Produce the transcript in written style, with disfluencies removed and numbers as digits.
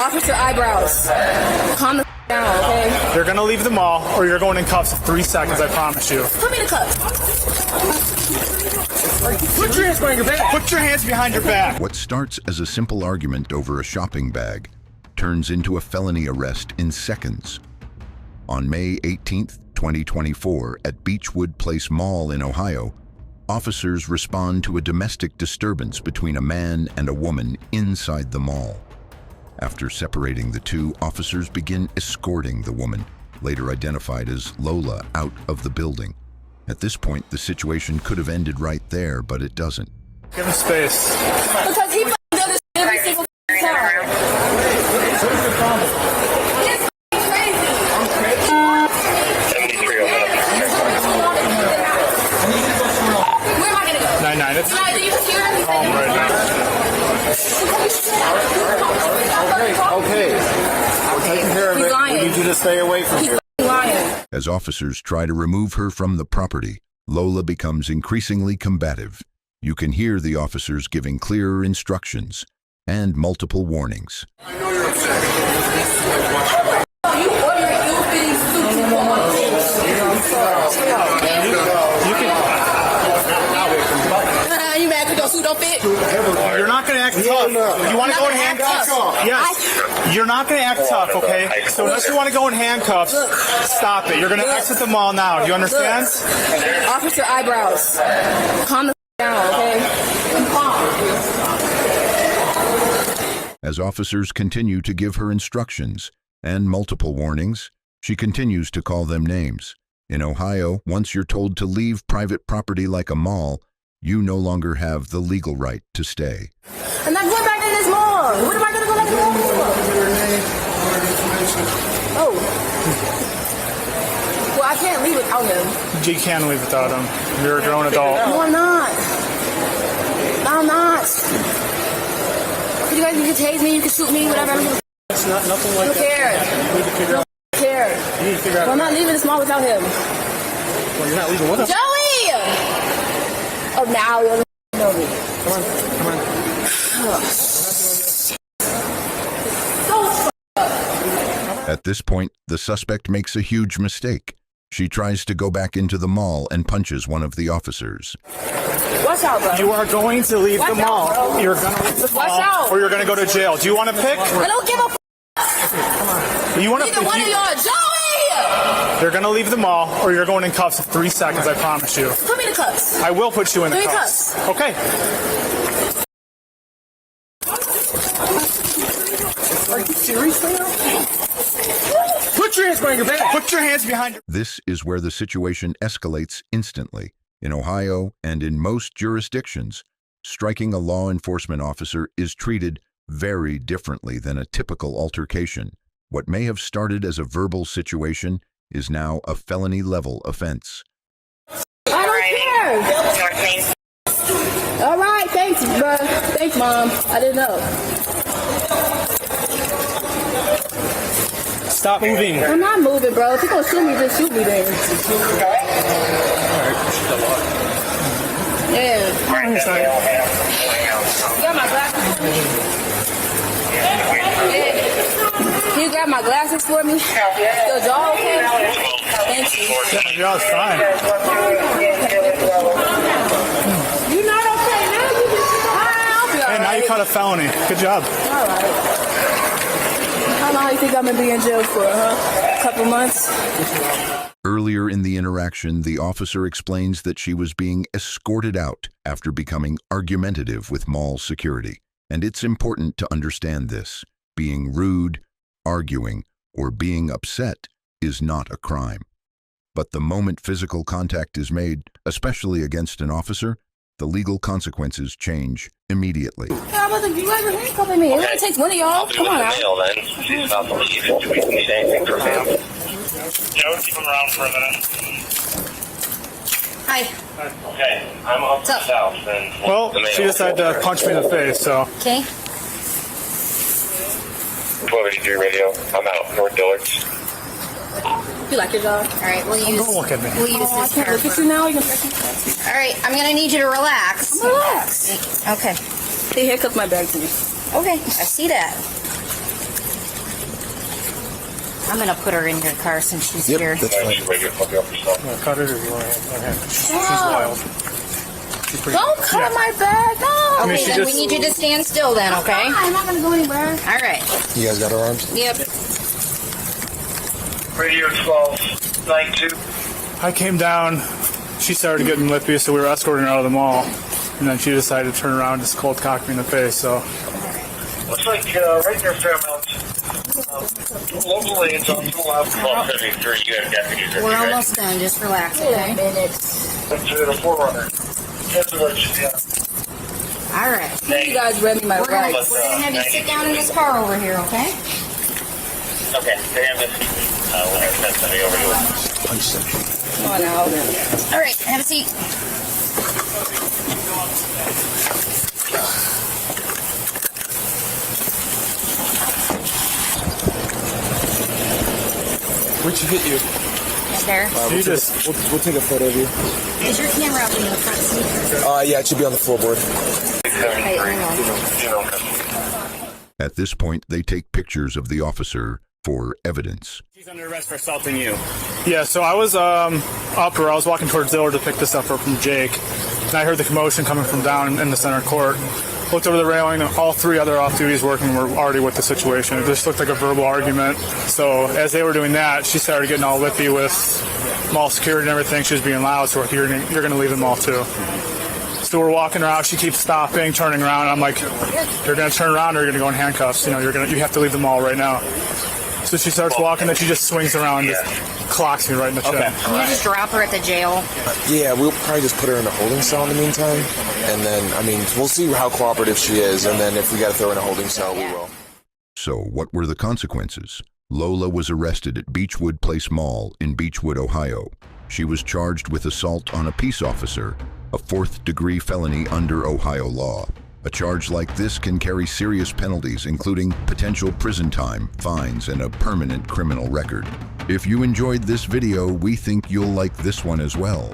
Officer eyebrows. Calm the down, okay? You're gonna leave the mall, or you're going in cuffs in 3 seconds, I promise you. Put me in cuffs. Put your hands behind your back. Put your hands behind your back. What starts as a simple argument over a shopping bag turns into a felony arrest in seconds. On May 18th, 2024, at Beachwood Place Mall in Ohio, officers respond to a domestic disturbance between a man and a woman inside the mall. After separating the two, officers begin escorting the woman, later identified as Lola, out of the building. At this point, the situation could have ended right there, but it doesn't. Give him space. Because he does this every single time. What is your problem? It's crazy. I'm crazy? Where am I gonna go? 99. It's Do you just hear everything? calm right now. Okay. I'm taking care of He's it. lying. We need you to stay away from here. He's lying. As officers try to remove her from the property, Lola becomes increasingly combative. You can hear the officers giving clearer instructions and multiple warnings. I know you're upset. You order goofy, stupid You mad because your suit don't fit? You're not gonna act tough. You want to go in handcuffs? Yes. You're not gonna act tough, okay? So unless you want to go in handcuffs, stop it. You're gonna exit the mall now. Do you understand? Officer eyebrows. Calm the down, okay? I'm calm. As officers continue to give her instructions and multiple warnings, she continues to call them names. In Ohio, once you're told to leave private property like a mall, you no longer have the legal right to stay. I'm not going back to this mall. What am I going to go back to the mall for? Oh. Well, I can't leave without him. You can leave without him. You're a grown adult. No, I'm not. I'm not. You guys, you can tase me, you can shoot me, whatever. I don't give a It's not nothing like Who cares? You need to figure out. f- care. You need to figure out. Well, I'm not leaving this mall without him. Well, you're not leaving with us. Joey! Oh, now you know me. Come on. Come on. So At this point, the suspect makes a huge mistake. She tries to go back into the mall and punches one of the officers. watch out, bro. You are going to leave the Watch out, mall. bro. You're going to leave the Watch mall, out. or you're going to go to jail. Do you want to pick? I don't give a f- You want Neither one of y'all. Joey! You're going to leave the mall, or you're going in cuffs in 3 seconds. I promise you. Put me in the cuffs. I will put you in the Put me in cuffs. cuffs. Okay. Are you serious right now? Put your hands behind your back. Put your hands behind your... This is where the situation escalates instantly. In Ohio and in most jurisdictions, striking a law enforcement officer is treated very differently than a typical altercation. What may have started as a verbal situation is now a felony-level offense. I don't care. All right, thanks, bro. Thanks, Mom. I didn't know. Stop moving. I'm not moving, bro. If you're going to shoot me, just shoot me then. Yeah. You got my glasses? Yeah. Can you grab my glasses for me? Your jaw okay? Thank you. Yeah, your jaw's fine. You're not okay now? You just... I'll be all Hey, now you right. caught a felony. Good job. All right. How long do you think I'm going to be in jail for, huh? A couple months? Earlier in the interaction, the officer explains that she was being escorted out after becoming argumentative with mall security. And it's important to understand this. Being rude, arguing, or being upset is not a crime. But the moment physical contact is made, especially against an officer, the legal consequences change immediately. Yeah, you guys are handcuffing me. It only takes one of y'all. Come on now. Mail, then. She's about to leave. Do we need anything from him? Yeah, we'll keep him around for a minute. Hi. Okay, I'm up What's up? south. Then Well, the mail. she decided to punch me in the face, so... Okay. 1283 radio. I'm out. North Dillard's. You like your job? All right, we'll use. Don't look at me. We'll use Oh, I this can't look at you now. You can All right, I'm gonna need you to relax. relax. Okay. They handcuffed my bag to me. Okay, I see that. I'm gonna put her in your car since she's here. That's fine. Cut it or you want to She's wild. She's pretty, Don't cut my bag. No. Okay, she then just- we need you to stand still then, okay? I'm not gonna go anywhere. All right. You guys got our arms? Yep. Radio 1292. I came down. She started getting lippy, so we were escorting her out of the mall. And then she decided to turn around and just cold cock me in the face. So Looks like right near Fairmount. Local lanes on the left. 1273, you have deputies. We're almost done. Just relax, okay? To the Forerunner. All right. You guys read me my We're gonna rights. have you sit down in this car over here, okay? Okay, they have this. We'll send somebody over to it. Come on now. All right, have a seat. Where'd she hit you? Right there. you just We'll take a photo of you. Is your camera up in the front seat? Yeah, it should be on the floorboard. Hey, hang on. At this point, they take pictures of the officer for evidence. She's under arrest for assaulting you. Yeah, so I was up, or I was walking towards Diller to pick this up from Jake, and I heard the commotion coming from down in the center court. Looked over the railing, and all three other off-duties working were already with the situation. It just looked like a verbal argument. So as they were doing that, she started getting all lippy with mall security and everything. She was being loud, so you're going to leave the mall too. So we're walking around. She keeps stopping, turning around. And I'm like, you're going to turn around or you're going to go in handcuffs. You have to leave the mall right now. So she starts walking, then she just swings around and just clocks me right in the chin. Can you just drop her at the jail? Yeah, we'll probably just put her in a holding cell in the meantime. And then, we'll see how cooperative she is. And then if we got to throw her in a holding cell, we will. So what were the consequences? Lola was arrested at Beachwood Place Mall in Beachwood, Ohio. She was charged with assault on a peace officer, a fourth-degree felony under Ohio law. A charge like this can carry serious penalties, including potential prison time, fines, and a permanent criminal record. If you enjoyed this video, we think you'll like this one as well.